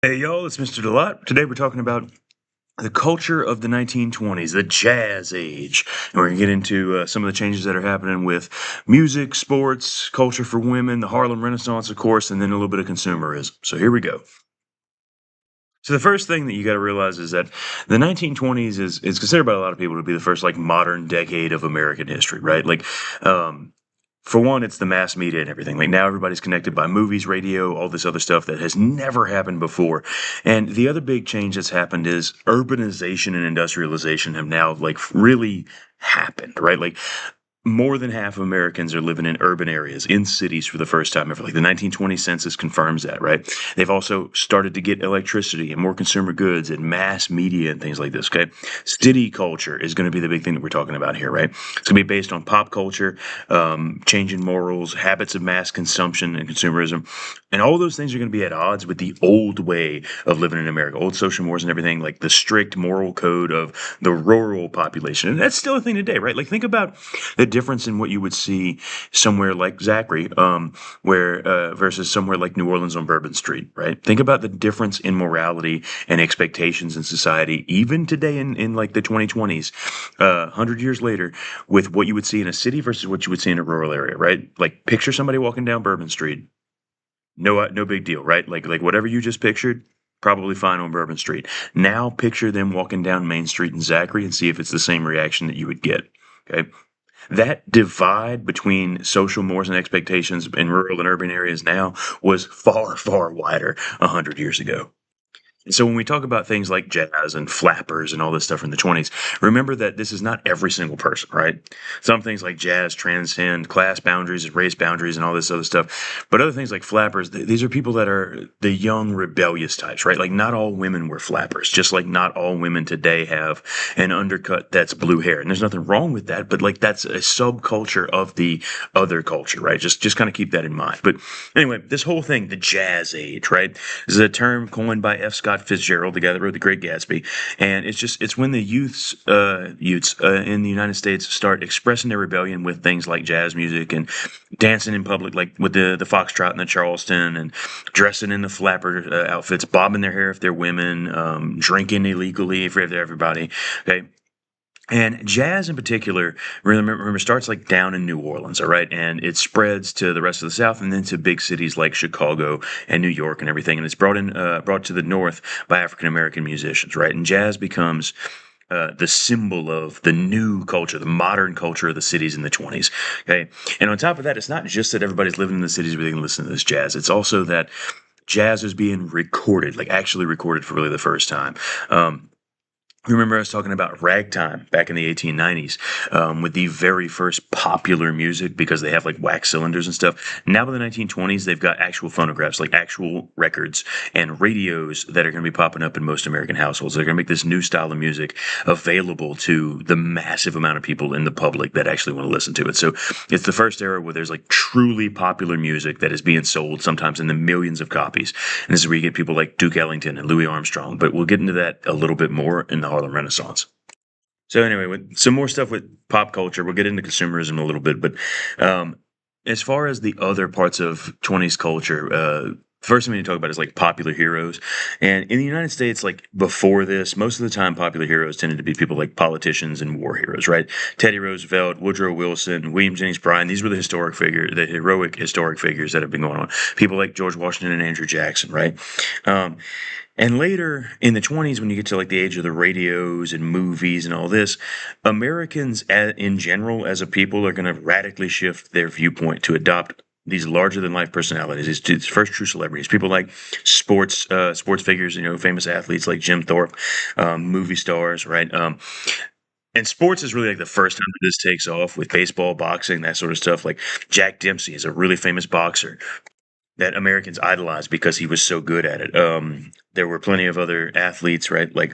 Hey y'all, it's Mr. Delot. Today we're talking about the culture of the 1920s, the Jazz Age. And we're going to get into some of the changes that are happening with music, sports, culture for women, the Harlem Renaissance, of course, and then a little bit of consumerism. So here we go. So the first thing that you got to realize is that the 1920s is considered by a lot of people to be the first like modern decade of American history, right? Um, for one, it's the mass media and everything. Like now everybody's connected by movies, radio, all this other stuff that has never happened before. And the other big change that's happened is urbanization and industrialization have now like really happened, right? Like more than half of Americans are living in urban areas, in cities for the first time ever. Like the 1920 census confirms that, right? They've also started to get electricity and more consumer goods and mass media and things like this, okay? City culture is going to be the big thing that we're talking about here, right? It's going to be based on pop culture, changing morals, habits of mass consumption and consumerism. And all those things are going to be at odds with the old way of living in America, old social mores and everything, like the strict moral code of the rural population. And that's still a thing today, right? Like think about the difference in what you would see somewhere like Zachary, where versus somewhere like New Orleans on Bourbon Street, right? Think about the difference in morality and expectations in society, even today in like the 2020s, 100 years later, with what you would see in a city versus what you would see in a rural area, right? Like picture somebody walking down Bourbon Street. No big deal, right? Like whatever you just pictured, probably fine on Bourbon Street. Now picture them walking down Main Street in Zachary and see if it's the same reaction that you would get. Okay. That divide between social mores and expectations in rural and urban areas now was far, far wider 100 years ago. So when we talk about things like jazz and flappers and all this stuff from the 20s, remember that this is not every single person, right? Some things like jazz transcend class boundaries and race boundaries and all this other stuff. But other things like flappers, these are people that are the young rebellious types, right? Like not all women were flappers, just like not all women today have an undercut that's blue hair. And there's nothing wrong with that, but like that's a subculture of the other culture, right? Just kind of keep that in mind. But anyway, this whole thing, the jazz age, right? This is a term coined by F. Scott Fitzgerald, the guy that wrote The Great Gatsby, and it's when the youths in the United States start expressing their rebellion with things like jazz music and dancing in public, like with the foxtrot and the Charleston, and dressing in the flapper outfits, bobbing their hair if they're women, drinking illegally for everybody. Okay, and jazz in particular, remember, starts like down in New Orleans, all right? And it spreads to the rest of the South and then to big cities like Chicago and New York and everything. And it's brought to the North by African American musicians, right? And jazz becomes the symbol of the new culture, the modern culture of the cities in the 20s. Okay. And on top of that, it's not just that everybody's living in the cities where they can listen to this jazz. It's also that jazz is being recorded, like actually recorded for really the first time. Remember, I was talking about ragtime back in the 1890s with the very first popular music because they have like wax cylinders and stuff. Now, by the 1920s, they've got actual phonographs, like actual records and radios that are going to be popping up in most American households. They're going to make this new style of music available to the massive amount of people in the public that actually want to listen to it. So it's the first era where there's like truly popular music that is being sold sometimes in the millions of copies. And this is where you get people like Duke Ellington and Louis Armstrong. But we'll get into that a little bit more in the Harlem Renaissance. So anyway, with some more stuff with pop culture, we'll get into consumerism a little bit. But as far as the other parts of 20s culture, first thing we need to talk about is like popular heroes. And in the United States, like before this, most of the time popular heroes tended to be people like politicians and war heroes, right? Teddy Roosevelt, Woodrow Wilson, William Jennings Bryan. These were the heroic historic figures that have been going on. People like George Washington and Andrew Jackson, right? And later in the 20s, when you get to like the age of the radios and movies and all this, Americans in general as a people are going to radically shift their viewpoint to adopt these larger than life personalities, these first true celebrities, people like sports figures, famous athletes like Jim Thorpe, movie stars, right? And sports is really like the first time that this takes off with baseball, boxing, that sort of stuff. Like Jack Dempsey is a really famous boxer that Americans idolized because he was so good at it. There were plenty of other athletes, right? Like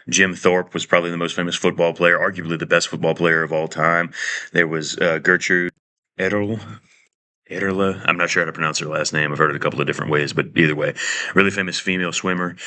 Jim Thorpe was probably the most famous football player, arguably the best football player of all time. There was Gertrude Ederle. Ederle. I'm not sure how to pronounce her last name. I've heard it a couple of different ways, but either way, really famous female swimmer.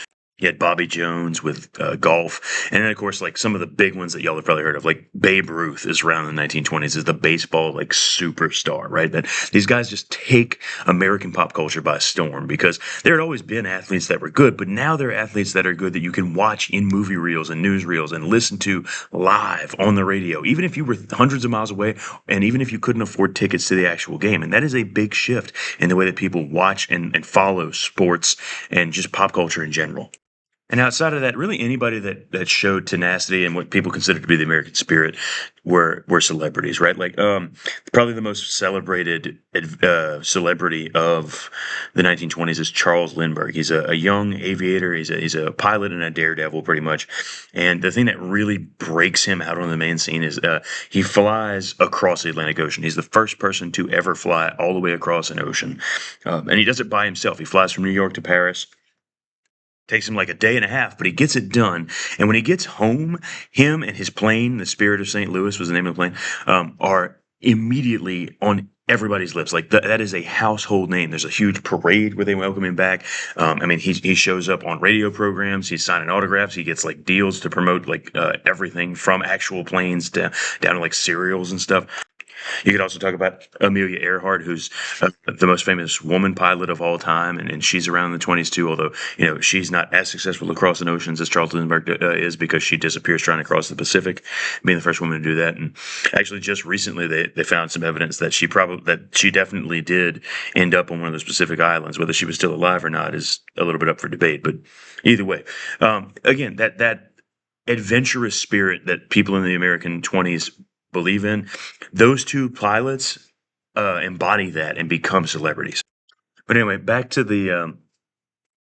You had Bobby Jones with golf, and then of course like some of the big ones that y'all have probably heard of, like Babe Ruth is around in the 1920s, is the baseball like superstar, right? That these guys just take American pop culture by storm because there had always been athletes that were good, but now there are athletes that are good that you can watch in movie reels and news reels and listen to live on the radio, even if you were hundreds of miles away, and even if you couldn't afford tickets to the actual game. And that is a big shift in the way that people watch and follow sports and just pop culture in general. And outside of that, really anybody that showed tenacity and what people consider to be the American spirit were celebrities, right? Like probably the most celebrated celebrity of the 1920s is Charles Lindbergh. He's a young aviator. He's a pilot and a daredevil, pretty much. And the thing that really breaks him out on the main scene is he flies across the Atlantic Ocean. He's the first person to ever fly all the way across an ocean, and he does it by himself. He flies from New York to Paris. Takes him like a day and a half, but he gets it done. And when he gets home, him and his plane, the Spirit of St. Louis was the name of the plane, are immediately on everybody's lips. Like that is a household name. There's a huge parade where they welcome him back. I mean, he shows up on radio programs. He's signing autographs. He gets like deals to promote like everything from actual planes down to like cereals and stuff. You could also talk about Amelia Earhart, who's the most famous woman pilot of all time, and she's around in the 20s too. Although she's not as successful across the oceans as Charles Lindbergh is, because she disappears trying to cross the Pacific, being the first woman to do that. And actually, just recently they found some evidence that she definitely did end up on one of those Pacific islands. Whether she was still alive or not is a little bit up for debate. But either way, again, that adventurous spirit that people in the American 20s believe in, those two pilots embody that and become celebrities. But anyway, back to the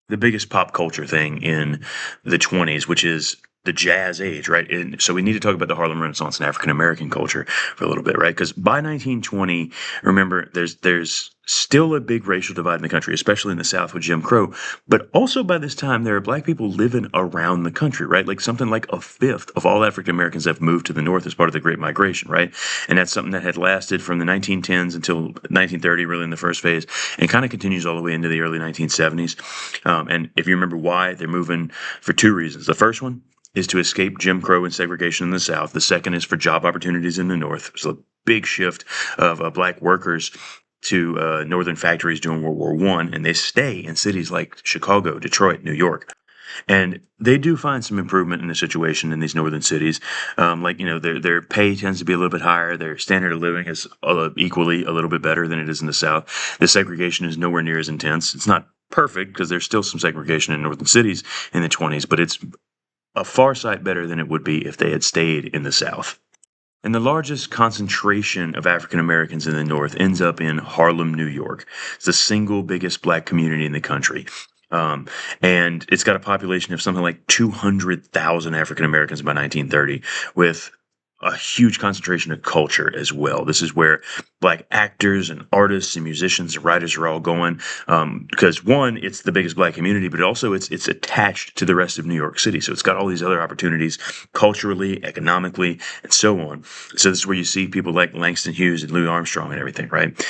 biggest pop culture thing in the 20s, which is the jazz age, right? And so we need to talk about the Harlem Renaissance and African American culture for a little bit, right? Because by 1920, remember, there's still a big racial divide in the country, especially in the South with Jim Crow. But also by this time, there are black people living around the country, right? Like something like a fifth of all African Americans have moved to the North as part of the Great Migration, right? And that's something that had lasted from the 1910s until 1930, really in the first phase, and kind of continues all the way into the early 1970s. And if you remember why, they're moving for two reasons. The first one is to escape Jim Crow and segregation in the South. The second is for job opportunities in the North. So a big shift of black workers to northern factories during World War I, and they stay in cities like Chicago, Detroit, New York. And they do find some improvement in the situation in these northern cities. Their pay tends to be a little bit higher. Their standard of living is equally a little bit better than it is in the South. The segregation is nowhere near as intense. It's not perfect because there's still some segregation in northern cities in the 20s, but it's a far sight better than it would be if they had stayed in the South. And the largest concentration of African Americans in the North ends up in Harlem, New York. It's the single biggest black community in the country. And it's got a population of something like 200,000 African Americans by 1930, with a huge concentration of culture as well. This is where black actors and artists and musicians and writers are all going, because one, it's the biggest black community, but also it's attached to the rest of New York City. So it's got all these other opportunities culturally, economically, and so on. So this is where you see people like Langston Hughes and Louis Armstrong and everything, right?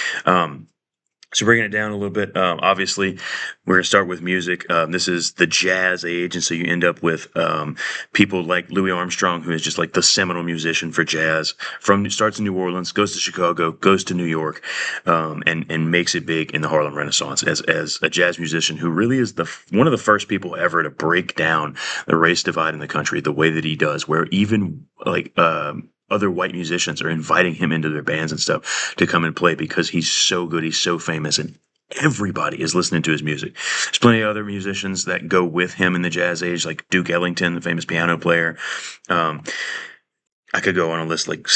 So bringing it down a little bit, obviously, we're going to start with music. This is the jazz age, and so you end up with people like Louis Armstrong, who is just like the seminal musician for jazz. Starts in New Orleans, goes to Chicago, goes to New York, and makes it big in the Harlem Renaissance as a jazz musician who really is one of the first people ever to break down the race divide in the country the way that he does, where even other white musicians are inviting him into their bands and stuff to come and play because he's so good, he's so famous, and everybody is listening to his music. There's plenty of other musicians that go with him in the jazz age, like Duke Ellington, the famous piano player. I could go on a list like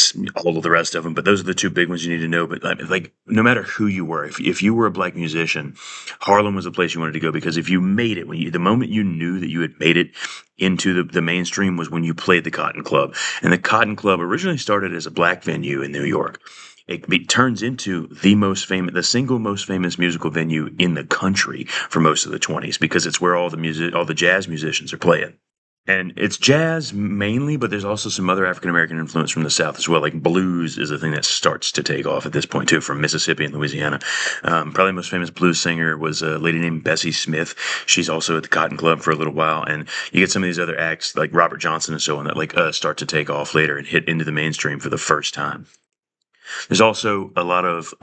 all of the rest of them, but those are the two big ones you need to know. But like, no matter who you were, if you were a black musician, Harlem was the place you wanted to go, because if you made it, the moment you knew that you had made it into the mainstream was when you played the Cotton Club. And the Cotton Club originally started as a black venue in New York. It turns into the single most famous musical venue in the country for most of the 20s, because it's where all the jazz musicians are playing. And it's jazz mainly, but there's also some other African American influence from the South as well. Like blues is a thing that starts to take off at this point too, from Mississippi and Louisiana. Probably the most famous blues singer was a lady named Bessie Smith. She's also at the Cotton Club for a little while, and you get some of these other acts like Robert Johnson and so on that start to take off later and hit into the mainstream for the first time. There's also a lot of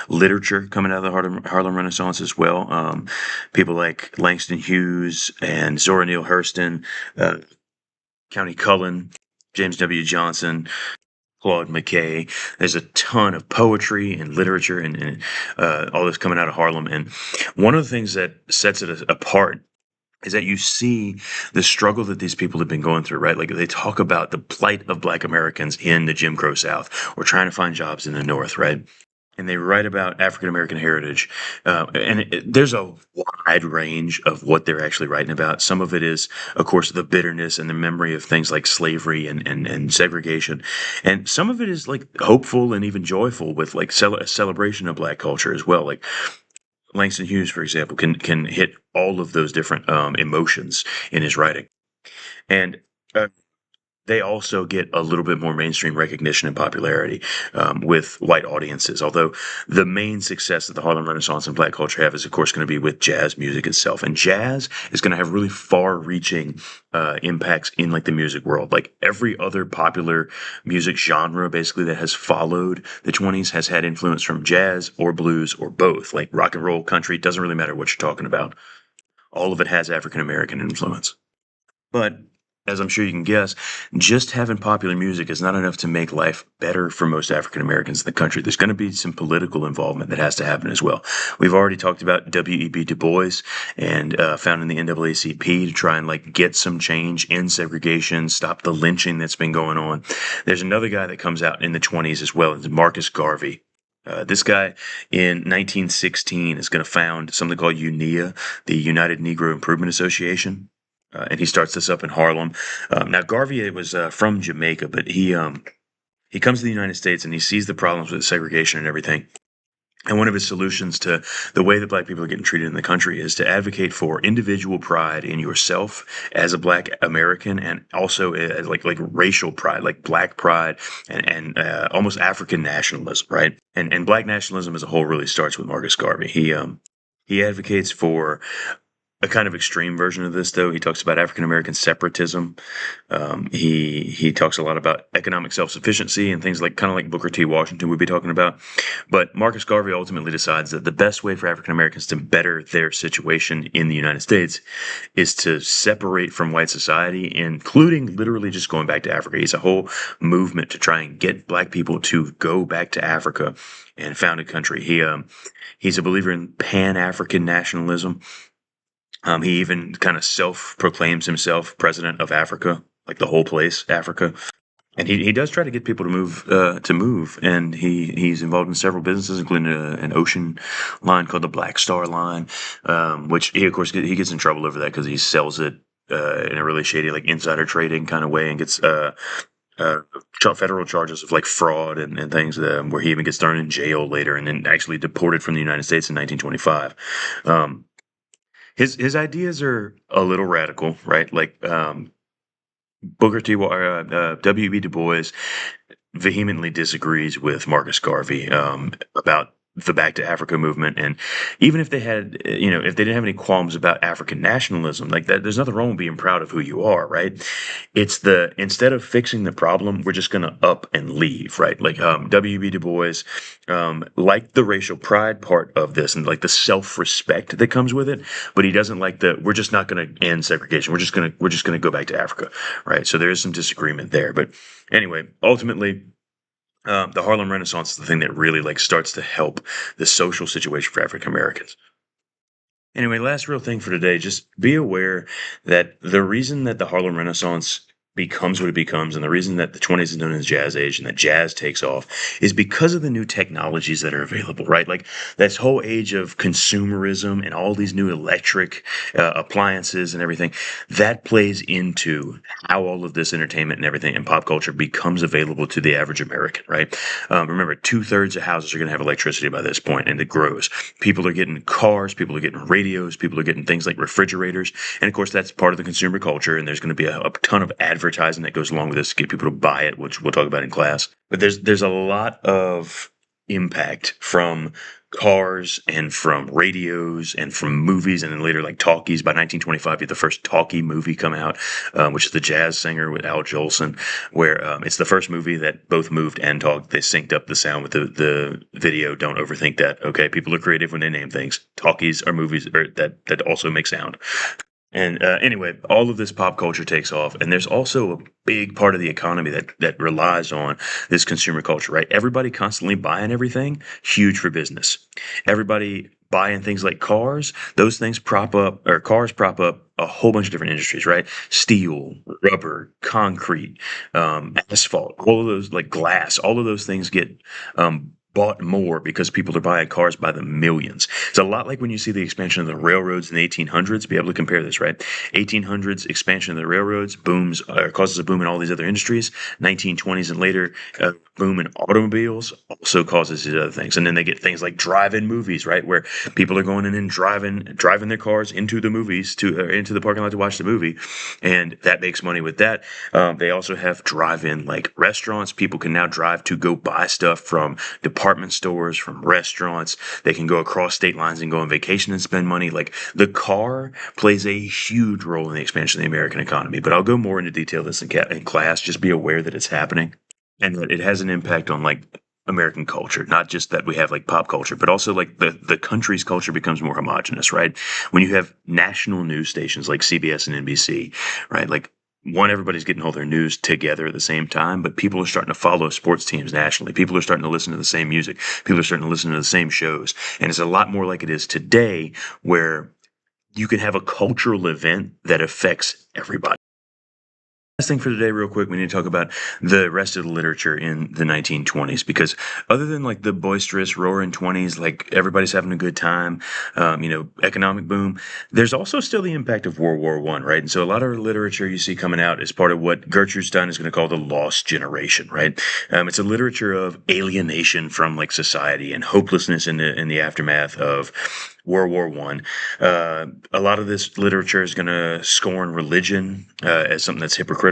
literature coming out of the Harlem Renaissance as well. People like Langston Hughes and Zora Neale Hurston, uh, County Cullen, James W. Johnson, Claude McKay. There's a ton of poetry and literature and all this coming out of Harlem. And one of the things that sets it apart is that you see the struggle that these people have been going through, right? Like they talk about the plight of Black Americans in the Jim Crow South or trying to find jobs in the North, right? And they write about African American heritage, there's a wide range of what they're actually writing about. Some of it is, of course, the bitterness and the memory of things like slavery and segregation, and some of it is like hopeful and even joyful with like a celebration of Black culture as well. Like Langston Hughes, for example, can hit all of those different emotions in his writing, and uh, they also get a little bit more mainstream recognition and popularity with white audiences. Although the main success that the Harlem Renaissance and Black culture have is, of course, going to be with jazz music itself. And jazz is going to have really far-reaching impacts in like the music world. Like every other popular music genre, basically that has followed the 20s, has had influence from jazz or blues or both. Like rock and roll, country, doesn't really matter what you're talking about. All of it has African American influence. But as I'm sure you can guess, just having popular music is not enough to make life better for most African Americans in the country. There's going to be some political involvement that has to happen as well. We've already talked about W.E.B. Du Bois and founding the NAACP to try and like get some change in segregation, stop the lynching that's been going on. There's another guy that comes out in the 20s as well. It's Marcus Garvey. This guy in 1916 is going to found something called UNIA, the United Negro Improvement Association. And he starts this up in Harlem. Now Garvey was from Jamaica, but he comes to the United States and he sees the problems with segregation and everything. And one of his solutions to the way that Black people are getting treated in the country is to advocate for individual pride in yourself as a Black American, and also like racial pride, like Black pride and almost African nationalism, right? And Black nationalism as a whole really starts with Marcus Garvey. He advocates for a kind of extreme version of this, though. He talks about African American separatism. He talks a lot about economic self sufficiency and things like kind of like Booker T. Washington would be talking about. But Marcus Garvey ultimately decides that the best way for African Americans to better their situation in the United States is to separate from white society, including literally just going back to Africa. He's a whole movement to try and get Black people to go back to Africa and found a country. He's a believer in Pan African nationalism. He even kind of self-proclaims himself president of Africa, like the whole place, Africa. And he does try to get people to move, and he's involved in several businesses, including an ocean line called the Black Star Line, which he of course he gets in trouble over that because he sells it in a really shady like insider trading kind of way and gets uh, federal charges of like fraud and things where he even gets thrown in jail later and then actually deported from the United States in 1925. Um, his ideas are a little radical, right? Like W.B. Du Bois vehemently disagrees with Marcus Garvey about the Back to Africa movement, and even if they had, if they didn't have any qualms about African nationalism, like that, there's nothing wrong with being proud of who you are, right? It's the instead of fixing the problem, we're just going to up and leave, right? Like W.B. Du Bois, like the racial pride part of this and like the self-respect that comes with it, but he doesn't like the we're just not going to end segregation. We're just gonna go back to Africa, right? So there is some disagreement there, but anyway, ultimately. The Harlem Renaissance is the thing that really like starts to help the social situation for African Americans. Anyway, last real thing for today, just be aware that the reason that the Harlem Renaissance becomes what it becomes, and the reason that the 20s is known as jazz age and that jazz takes off is because of the new technologies that are available, right? Like this whole age of consumerism and all these new electric appliances and everything that plays into how all of this entertainment and everything and pop culture becomes available to the average American, right? Remember, 2/3 of houses are going to have electricity by this point, and it grows. People are getting cars, people are getting radios, people are getting things like refrigerators, and of course, that's part of the consumer culture. And there's going to be a ton of advertising that goes along with this to get people to buy it, which we'll talk about in class. But there's a lot of impact from cars and from radios and from movies, and then later like talkies. By 1925, you had the first talkie movie come out, which is The Jazz Singer with Al Jolson, where it's the first movie that both moved and talked. They synced up the sound with the video. Don't overthink that. Okay, people are creative when they name things. Talkies are movies that also make sound. And anyway, all of this pop culture takes off, and there's also a big part of the economy that relies on this consumer culture, right? Everybody constantly buying everything, huge for business. Everybody buying things like cars, those things prop up, or cars prop up a whole bunch of different industries, right? Steel, rubber, concrete, asphalt, all of those, like glass, all of those things get bought more because people are buying cars by the millions. It's a lot like when you see the expansion of the railroads in the 1800s. Be able to compare this, right? 1800s expansion of the railroads booms causes a boom in all these other industries. 1920s and later boom in automobiles also causes these other things. And then they get things like drive-in movies, right, where people are going in and driving their cars into the movies into the parking lot to watch the movie, and that makes money with that. They also have drive-in like restaurants. People can now drive to go buy stuff from department stores, from restaurants. They can go across state lines and go on vacation and spend money. Like the car plays a huge role in the expansion of the American economy. But I'll go more into detail this in class. Just be aware that it's happening and that it has an impact on like American culture, not just that we have like pop culture, but also like the country's culture becomes more homogenous, right? When you have national news stations like CBS and NBC, right? Like one, everybody's getting all their news together at the same time, but people are starting to follow sports teams nationally. People are starting to listen to the same music. People are starting to listen to the same shows. And it's a lot more like it is today, where you can have a cultural event that affects everybody. Last thing for today, real quick, we need to talk about the rest of the literature in the 1920s, because other than like the boisterous roaring 20s, like everybody's having a good time, economic boom, there's also still the impact of World War I, right? And so a lot of literature you see coming out is part of what Gertrude Stein is going to call the lost generation, right? It's a literature of alienation from like society and hopelessness in the aftermath of World War One. A lot of this literature is going to scorn religion as something that's hypocritical,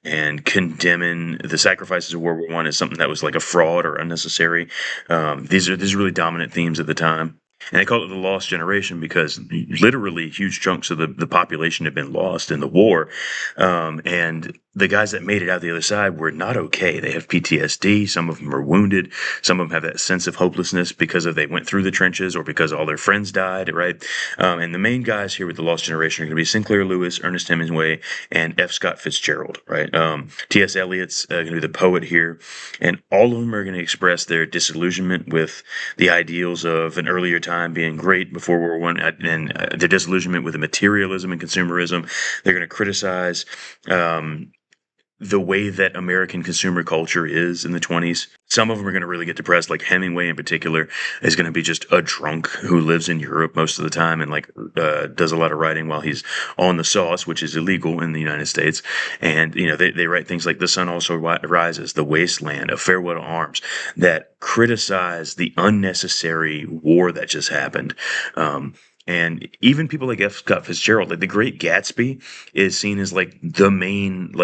and condemning the sacrifices of World War One as something that was like a fraud or unnecessary. These are really dominant themes at the time. And they call it the lost generation because literally huge chunks of the population had been lost in the war. And the guys that made it out the other side were not okay. They have PTSD. Some of them are wounded. Some of them have that sense of hopelessness because they went through the trenches or because all their friends died, right? And the main guys here with the lost generation are going to be Sinclair Lewis, Ernest Hemingway, and F. Scott Fitzgerald, right? T.S. Eliot's going to be the poet here. And all of them are going to express their disillusionment with the ideals of an earlier time being great before World War I, and their disillusionment with the materialism and consumerism. They're going to criticize the way that American consumer culture is in the 20s. Some of them are going to really get depressed, like Hemingway in particular is going to be just a drunk who lives in Europe most of the time and does a lot of writing while he's on the sauce, which is illegal in the United States. And, they write things like The Sun Also Rises, The Wasteland, A Farewell to Arms, that criticize the unnecessary war that just happened. And even people like F. Scott Fitzgerald, like The Great Gatsby is seen as like the main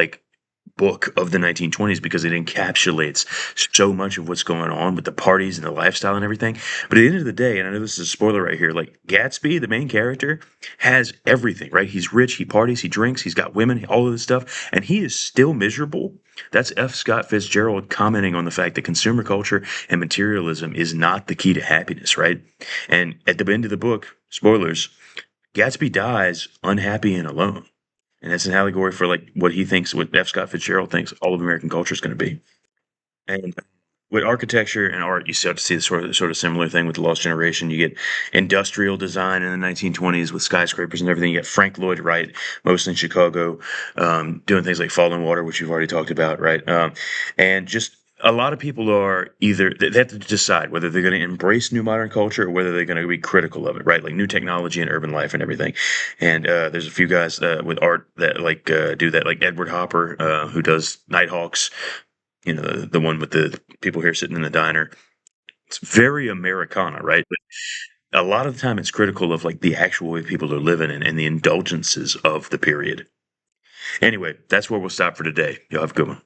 book of the 1920s because it encapsulates so much of what's going on with the parties and the lifestyle and everything. But at the end of the day, and I know this is a spoiler right here, like Gatsby, the main character, has everything, right? He's rich, he parties, he drinks, he's got women, all of this stuff, and he is still miserable. That's F. Scott Fitzgerald commenting on the fact that consumer culture and materialism is not the key to happiness, right? And at the end of the book, spoilers, Gatsby dies unhappy and alone. And that's an allegory for like what he thinks, what F. Scott Fitzgerald thinks all of American culture is going to be. And with architecture and art, you start to see the sort of similar thing with the Lost Generation. You get industrial design in the 1920s with skyscrapers and everything. You get Frank Lloyd Wright, mostly in Chicago, doing things like Falling Water, which you've already talked about, right? And just a lot of people are either they have to decide whether they're going to embrace new modern culture or whether they're going to be critical of it, right? Like new technology and urban life and everything. And there's a few guys with art that do that, like Edward Hopper, who does Nighthawks. You know, the one with the people here sitting in the diner. It's very Americana, right? But a lot of the time, it's critical of like the actual way people are living and the indulgences of the period. Anyway, that's where we'll stop for today. Y'all have a good one.